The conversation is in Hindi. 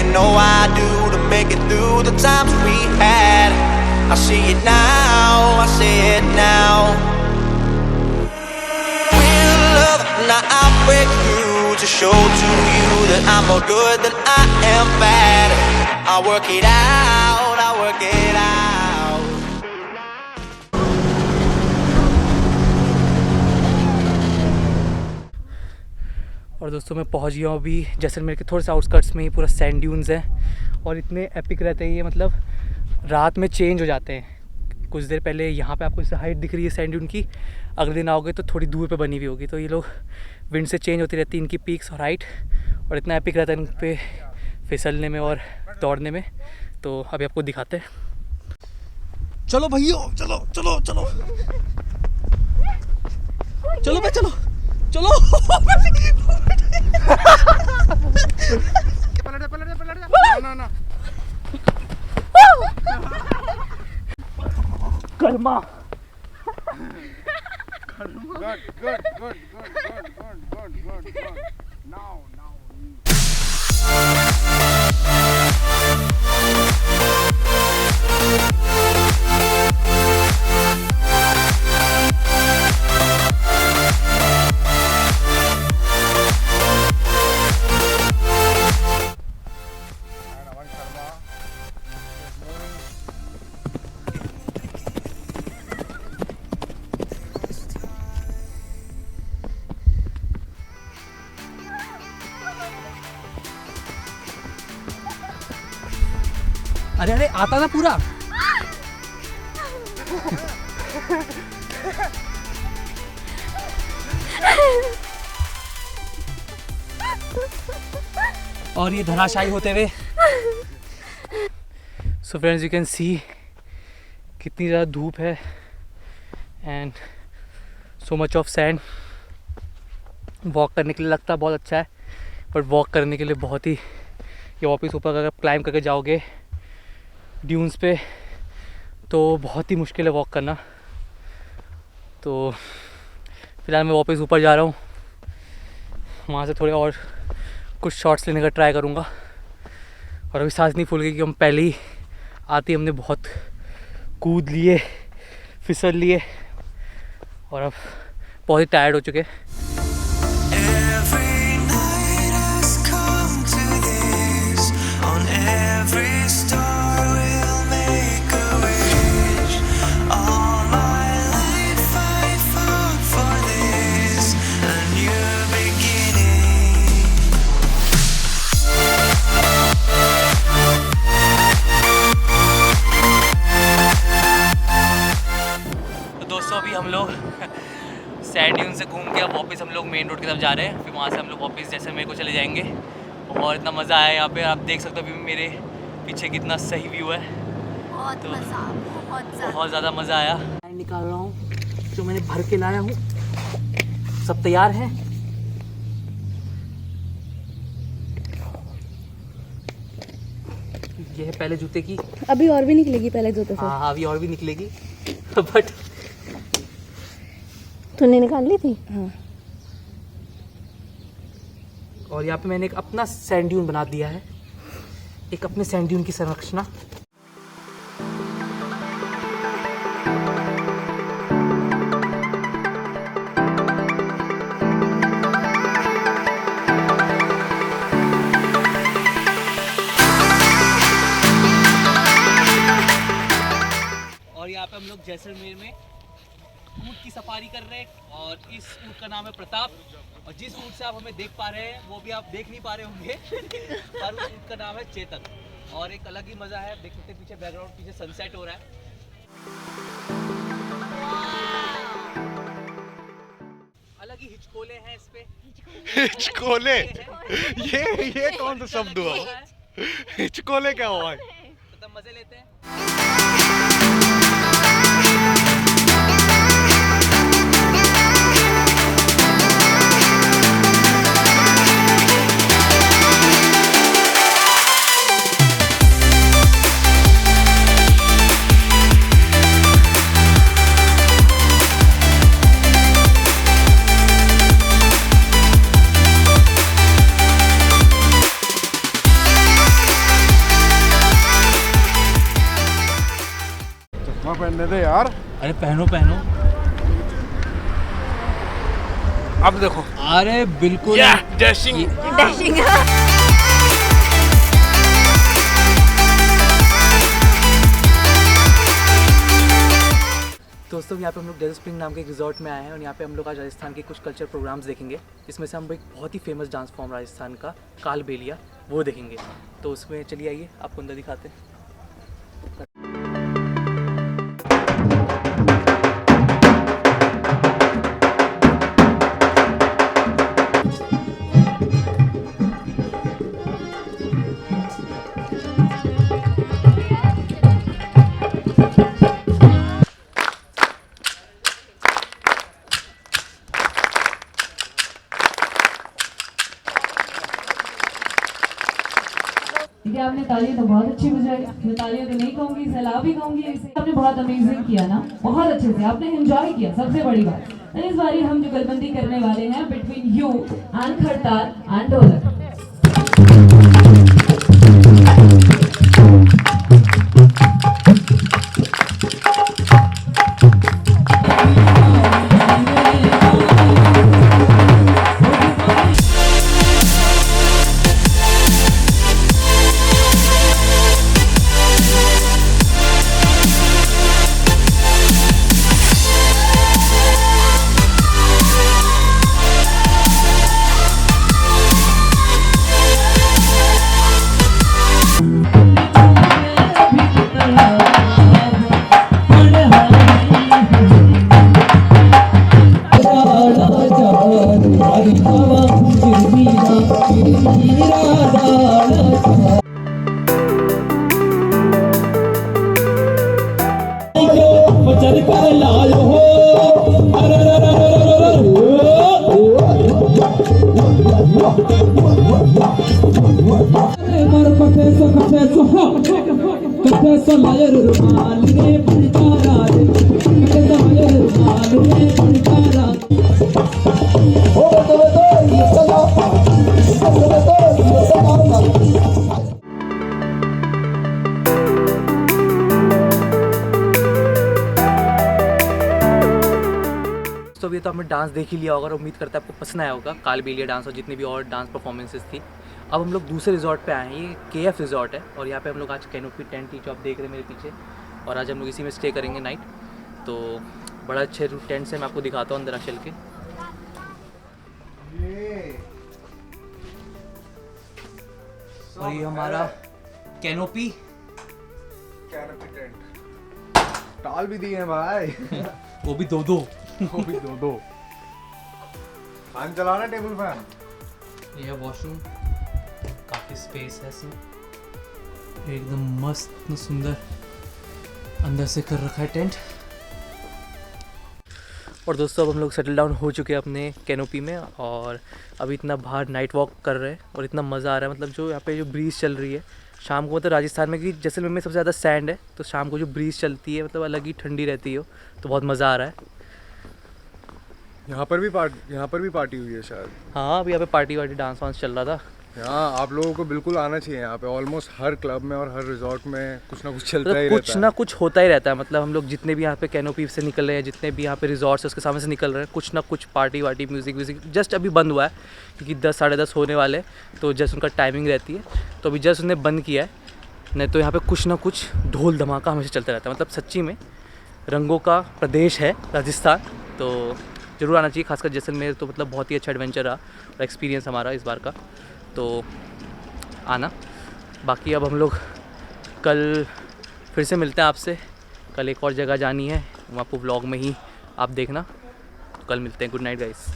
you know I do to make it through the times we had. I see it now, I see it now. With love, now I break through to show to you that I'm more good than I am bad. I work it out, I work it out. और दोस्तों मैं पहुंच गया हूँ अभी जैसलमेर के थोड़े से आउटस्कर्ट्स में ही। पूरा सैंड ड्यून्स है और इतने एपिक रहते हैं ये, मतलब रात में चेंज हो जाते हैं। कुछ देर पहले यहाँ पे आपको इससे हाइट दिख रही है सैंड ड्यून की, अगले दिन आओगे तो थोड़ी दूर पे बनी हुई होगी। तो ये लोग विंड से चेंज होती रहती है इनकी पीक्स और हाइट, और इतना एपिक रहता है इन पर फिसलने में और दौड़ने में। तो अभी आपको दिखाते हैं। चलो भैया, चलो चलो चलो चलो भाई, चलो चलो ना कर्मा। Good. Now. अरे आता ना पूरा। और ये धराशायी होते हुए। So friends, you can see कितनी ज़्यादा धूप है and so much of sand. Walk करने के लिए लगता है बहुत अच्छा है, बट वॉक करने के लिए बहुत ही, ये वापस ऊपर अगर क्लाइंब करके जाओगे ड्यून्स पे तो बहुत ही मुश्किल है वॉक करना। तो फिलहाल मैं वापस ऊपर जा रहा हूँ, वहाँ से थोड़े और कुछ शॉट्स लेने का ट्राई करूँगा। और अभी सांस नहीं फूल गई कि हम पहले ही आते हमने बहुत कूद लिए, फिसल लिए और अब बहुत ही टायर्ड हो चुके। अभी हम लोग सैंड ड्यून से घूम के अब वापस हम लोग मेन रोड की तरफ जा रहे हैं। फिर वहाँ से हम लोग वापस जैसलमेर को चले जाएंगे। और इतना मज़ा आया यहाँ पे, आप देख सकते हो अभी मेरे पीछे कितना सही व्यू है। बहुत ज़्यादा मज़ा आया। मैं निकाल रहा हूँ जो मैंने भर के लाया हूँ। सब तैयार है। ये है पहले जूते की। अभी और भी निकलेगी पहले जूते से। हाँ, अभी और भी निकलेगी बट तूने निकाल ली थी। हाँ। और यहाँ पे मैंने एक अपना सैंड ड्यून बना दिया है, एक अपने सैंड ड्यून की संरचना। और यहाँ पे हम लोग जैसलमेर में ऊँट की सफारी कर रहे हैं और इस ऊँट का नाम है प्रताप। और जिस ऊँट से आप हमें देख पा रहे हैं वो भी आप देख नहीं पा रहे होंगे पर उस ऊँट का नाम है चेतन। और एक अलग ही मज़ा है, देख सकते हैं पीछे बैकग्राउंड, पीछे सनसेट हो रहा है। अलग ही हिचकोले हैं इस पे। हिचकोले? ये कौन सा शब्द हुआ? हिचकोले क्या हुआ? तो तब मजे लेते हैं। पहनने दे यार। अरे पहनो पहनो। अब देखो। अरे बिल्कुल डैशिंग। दोस्तों यहाँ पे हम लोग डेल स्प्रिंग नाम के एक रिजॉर्ट में आए हैं और यहाँ पे हम लोग आज राजस्थान के कुछ कल्चर प्रोग्राम्स देखेंगे। इसमें से हम एक बहुत ही फेमस डांस फॉर्म राजस्थान का कालबेलिया वो देखेंगे। तो उसमें चलिए आइए आपको अंदर दिखाते हैं। आपने तालियां तो बहुत अच्छी बजाई। मैं तालियां तो नहीं कहूंगी, सलाह भी कहूंगी। इसे आपने बहुत अमेजिंग किया ना, बहुत अच्छे से आपने एंजॉय किया, सबसे बड़ी बात। इस बारी हम जुगलबंदी करने वाले हैं between you and khartal and ढोलक। तो अभी तो आपने डांस देख ही लिया होगा और उम्मीद करता है आपको पसंद आया होगा कालबेलिया डांस और जितनी भी और डांस परफॉर्मेंसेस थी। अब हम लोग दूसरे रिजॉर्ट पे आए हैं। ये KF रिजॉर्ट है और यहाँ पे हम लोग आज कैनोपी टेंट जो आप देख रहे हैं मेरे पीछे, और आज हम लोग इसी में स्टे करेंगे नाइट। तो बड़ा अच्छे टेंट से मैं आपको दिखाता हूँ अंदर चल के। और ये हमारा कैनोपी टेंट। टाल भी दिए हैं भाई। वो भी दो दो वो भी दो। फैन चलाना, टेबल फैन। ये है वॉशरूम, काफ़ी स्पेस है इसमें, एकदम मस्त सुंदर अंदर से कर रखा है टेंट। और दोस्तों अब हम लोग सेटल डाउन हो चुके हैं अपने कैनोपी में और अभी इतना बाहर नाइट वॉक कर रहे हैं और इतना मज़ा आ रहा है। मतलब जो यहाँ पे जो ब्रीज़ चल रही है शाम को, मतलब राजस्थान में कि जैसलमेर में सबसे ज़्यादा सैंड है, तो शाम को जो ब्रीज़ चलती है मतलब अलग ही ठंडी रहती है, तो बहुत मज़ा आ रहा है। यहाँ पर भी पार्टी हुई है शायद। हाँ अभी यहाँ पे पार्टी वार्टी डांस वांस चल रहा था। यहाँ आप लोगों को बिल्कुल आना चाहिए। यहाँ पे ऑलमोस्ट हर क्लब में और हर रिजॉर्ट में कुछ ना कुछ चलता ही मतलब रहता कुछ ना कुछ होता ही रहता है। मतलब हम लोग जितने भी यहाँ पे कैनोपी से निकल रहे हैं, जितने भी यहाँ पे रिजॉर्ट्स है उसके सामने से निकल रहे हैं, कुछ ना कुछ पार्टी वार्टी म्यूज़िक जस्ट अभी बंद हुआ है क्योंकि 10 साढ़े 10 होने वाले, तो जस्ट उनका टाइमिंग रहती है, तो अभी जस्ट उन्हें बंद किया है। नहीं तो यहाँ पे कुछ ना कुछ ढोल धमाका हमेशा चलता रहता है। मतलब सच्ची में रंगों का प्रदेश है राजस्थान, तो ज़रूर आना चाहिए। खासकर जैसलमेर तो मतलब बहुत ही अच्छा एडवेंचर रहा और एक्सपीरियंस हमारा इस बार का, तो आना। बाकी अब हम लोग कल फिर से मिलते हैं आपसे। कल एक और जगह जानी है, वो आपको व्लॉग में ही आप देखना। तो कल मिलते हैं। Good night guys.